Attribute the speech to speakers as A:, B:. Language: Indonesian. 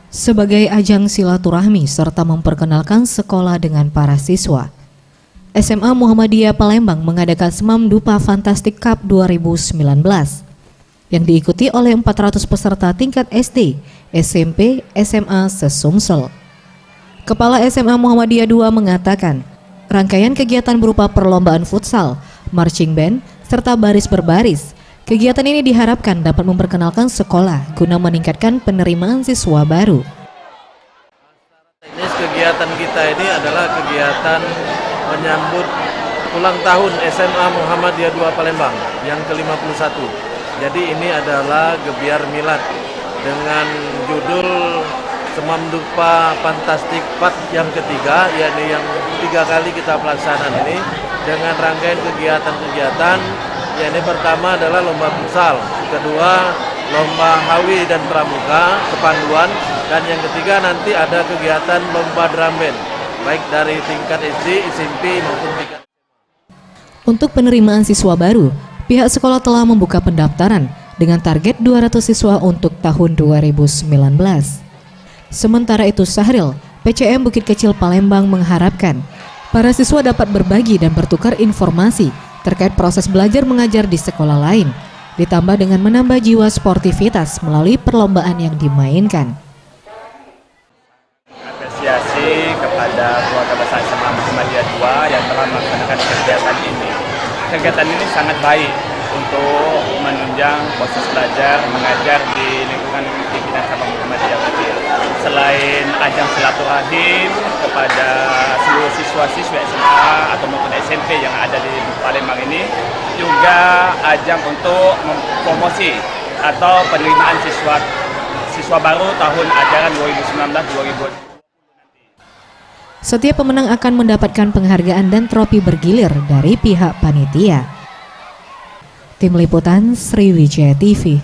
A: Sebagai ajang silaturahmi serta memperkenalkan sekolah dengan para siswa, SMA Muhammadiyah Palembang mengadakan Semam Dupa Fantastic Cup 2019 yang diikuti oleh 400 peserta tingkat SD, SMP, SMA se-Sumsel. Kepala SMA Muhammadiyah II mengatakan, rangkaian kegiatan berupa perlombaan futsal, marching band, serta baris berbaris. Kegiatan ini diharapkan dapat memperkenalkan sekolah guna meningkatkan penerimaan siswa baru.
B: Kegiatan kita ini adalah kegiatan menyambut ulang tahun SMA Muhammadiyah II Palembang yang ke-51. Jadi ini adalah gebiar milad dengan judul Semam Dupa Fantastic Cup yang ketiga, yakni yang 3 kali kita pelaksanaan ini dengan rangkaian kegiatan-kegiatan. Yang pertama adalah lomba futsal, kedua lomba hawi dan pramuka, kepanduan, dan yang ketiga nanti ada kegiatan lomba drum band, baik dari tingkat SD, SMP maupun tingkat.
A: Untuk penerimaan siswa baru, pihak sekolah telah membuka pendaftaran dengan target 200 siswa untuk tahun 2019. Sementara itu Sahril, PCM Bukit Kecil Palembang mengharapkan para siswa dapat berbagi dan bertukar informasi terkait proses belajar mengajar di sekolah lain, ditambah dengan menambah jiwa sportivitas melalui perlombaan yang dimainkan.
C: Apresiasi kepada keluarga besar SMA Muhammadiyah II yang telah melaksanakan kegiatan ini. Kegiatan ini sangat baik untuk menunjang proses belajar mengajar di lingkungan pimpinan cabang Muhammadiyah Kecil. Selain ajang silaturahim kepada seluruh siswa-siswa SMA atau maupun SMP yang ada di Palembang ini, juga ajang untuk mempromosi atau penerimaan siswa baru tahun ajaran 2019-2020.
A: Setiap pemenang akan mendapatkan penghargaan dan trofi bergilir dari pihak panitia. Tim Liputan Sriwijaya TV.